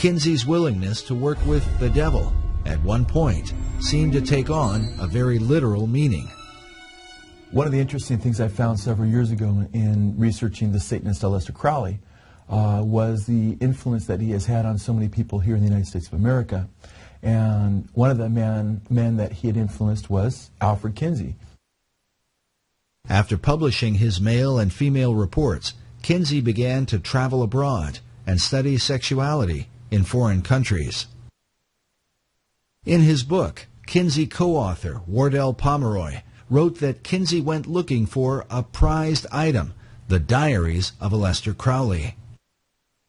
Kinsey's willingness to work with the devil at one point seemed to take on a very literal meaning. One of the interesting things I found several years ago in researching the Satanist Aleister Crowley was the influence that he has had on so many people here in the United States of America. And one of the men that he had influenced was Alfred Kinsey. After publishing his male and female reports, Kinsey began to travel abroad and study sexuality in foreign countries. In his book, Kinsey co-author Wardell Pomeroy wrote that Kinsey went looking for a prized item, the diaries of Aleister Crowley.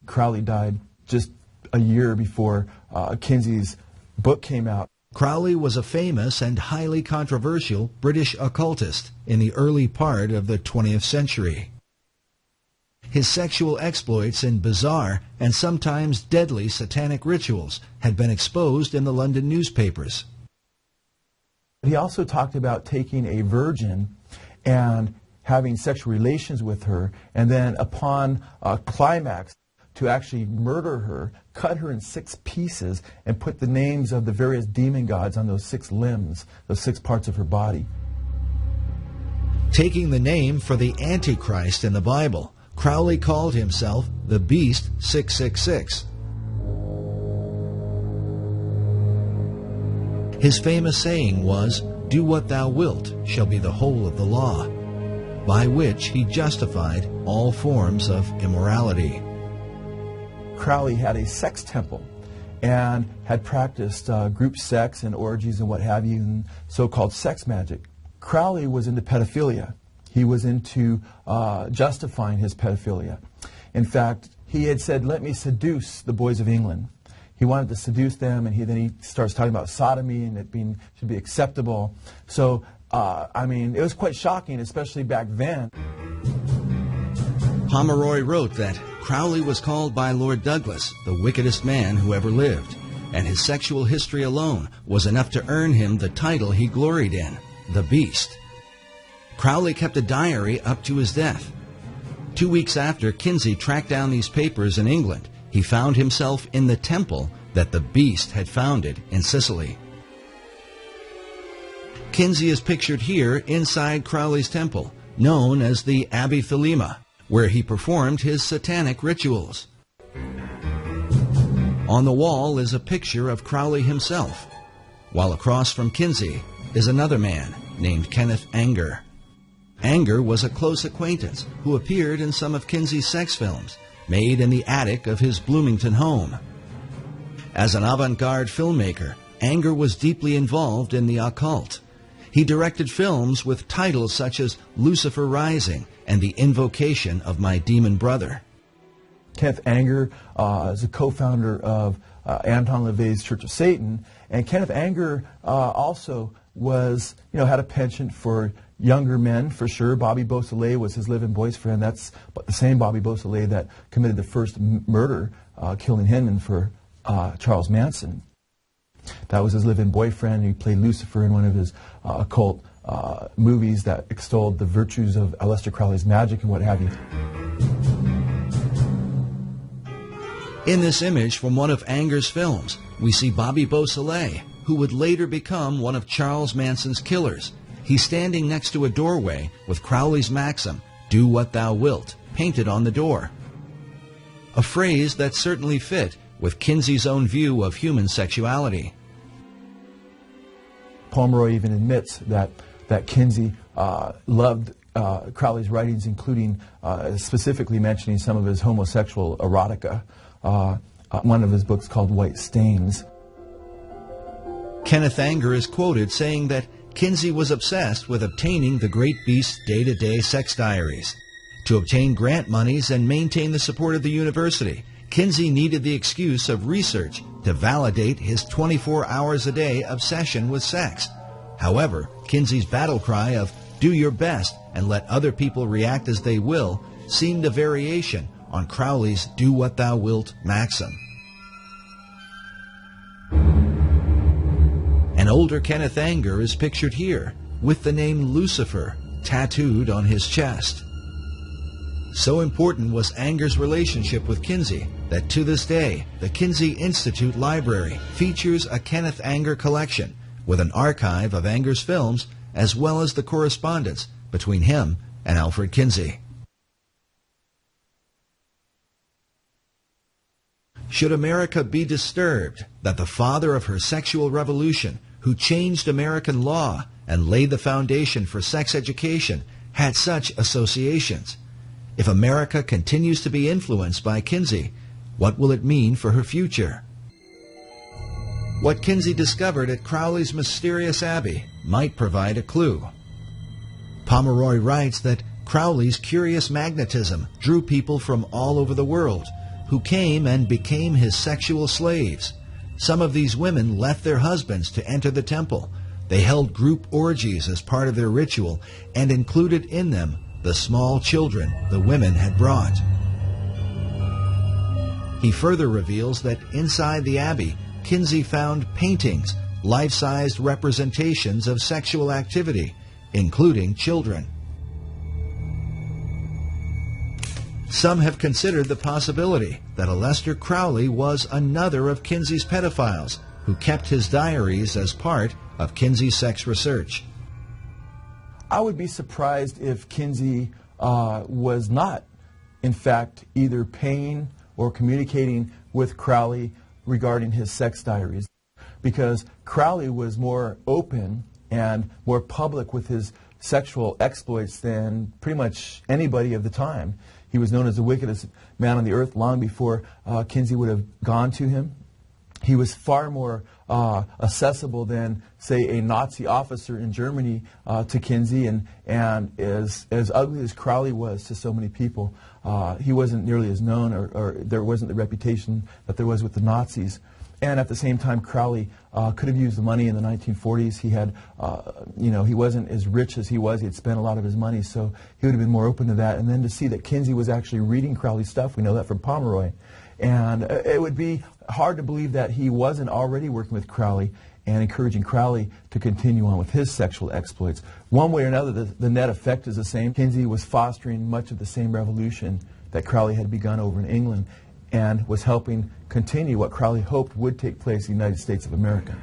Crowley died just a year before Kinsey's book came out. Crowley was a famous and highly controversial British occultist in the early part of the 20th century. His sexual exploits in bizarre and sometimes deadly satanic rituals had been exposed in the London newspapers. He also talked about taking a virgin and having sexual relations with her, and then upon a climax to actually murder her, cut her in 6 pieces, and put the names of the various demon gods on those 6 limbs, those 6 parts of her body. Taking the name for the Antichrist in the Bible, Crowley called himself the Beast 666. His famous saying was, "Do what thou wilt shall be the whole of the law," by which he justified all forms of immorality. Crowley had a sex temple and had practiced group sex and orgies and what have you, and so-called sex magic. Crowley was into pedophilia. He was into justifying his pedophilia. In fact, he had said, "Let me seduce the boys of England." He wanted to seduce them, and then he starts talking about sodomy and it should be acceptable. So, I mean, it was quite shocking, especially back then. Pomeroy wrote that Crowley was called by Lord Douglas the wickedest man who ever lived, and his sexual history alone was enough to earn him the title he gloried in, the Beast. Crowley kept a diary up to his death. 2 weeks after Kinsey tracked down these papers in England, he found himself in the temple that the Beast had founded in Sicily. Kinsey is pictured here inside Crowley's temple, known as the Abbey Thelema, where he performed his satanic rituals. On the wall is a picture of Crowley himself, while across from Kinsey is another man named Kenneth Anger. Anger was a close acquaintance who appeared in some of Kinsey's sex films, made in the attic of his Bloomington home. As an avant-garde filmmaker, Anger was deeply involved in the occult. He directed films with titles such as Lucifer Rising and The Invocation of My Demon Brother. Kenneth Anger is a co-founder of Anton LaVey's Church of Satan, and Kenneth Anger also was, had a penchant for younger men, for sure. Bobby Beausoleil was his live-in boyfriend. That's the same Bobby Beausoleil that committed the first murder, killing Hinman for Charles Manson. That was his live-in boyfriend. He played Lucifer in one of his occult movies that extolled the virtues of Aleister Crowley's magic and what have you. In this image from one of Anger's films, we see Bobby Beausoleil, who would later become one of Charles Manson's killers. He's standing next to a doorway with Crowley's maxim, "Do what thou wilt," painted on the door. A phrase that certainly fit with Kinsey's own view of human sexuality. Pomeroy even admits that Kinsey loved Crowley's writings, including specifically mentioning some of his homosexual erotica. One of his books called White Stains. Kenneth Anger is quoted saying that Kinsey was obsessed with obtaining the Great Beast's day-to-day sex diaries. To obtain grant monies and maintain the support of the university, Kinsey needed the excuse of research to validate his 24 hours a day obsession with sex. However, Kinsey's battle cry of "do your best and let other people react as they will" seemed a variation on Crowley's "do what thou wilt" maxim. An older Kenneth Anger is pictured here, with the name Lucifer tattooed on his chest. So important was Anger's relationship with Kinsey that to this day, the Kinsey Institute Library features a Kenneth Anger collection with an archive of Anger's films as well as the correspondence between him and Alfred Kinsey. Should America be disturbed that the father of her sexual revolution, who changed American law and laid the foundation for sex education, had such associations? If America continues to be influenced by Kinsey, what will it mean for her future? What Kinsey discovered at Crowley's mysterious abbey might provide a clue. Pomeroy writes that Crowley's curious magnetism drew people from all over the world, who came and became his sexual slaves. Some of these women left their husbands to enter the temple. They held group orgies as part of their ritual and included in them the small children the women had brought. He further reveals that inside the abbey, Kinsey found paintings, life-sized representations of sexual activity, including children. Some have considered the possibility that Aleister Crowley was another of Kinsey's pedophiles who kept his diaries as part of Kinsey's sex research. I would be surprised if Kinsey was not, in fact, either paying or communicating with Crowley regarding his sex diaries, because Crowley was more open and more public with his sexual exploits than pretty much anybody of the time. He was known as the wickedest man on the earth long before Kinsey would have gone to him. He was far more accessible than, say, a Nazi officer in Germany to Kinsey, and as ugly as Crowley was to so many people, he wasn't nearly as known, or there wasn't the reputation that there was with the Nazis. And at the same time, Crowley could have used the money in the 1940s. He had, he wasn't as rich as he was. He had spent a lot of his money, so he would have been more open to that. And then to see that Kinsey was actually reading Crowley's stuff, we know that from Pomeroy. And it would be hard to believe that he wasn't already working with Crowley and encouraging Crowley to continue on with his sexual exploits. One way or another, the net effect is the same. Kinsey was fostering much of the same revolution that Crowley had begun over in England, and was helping continue what Crowley hoped would take place in the United States of America.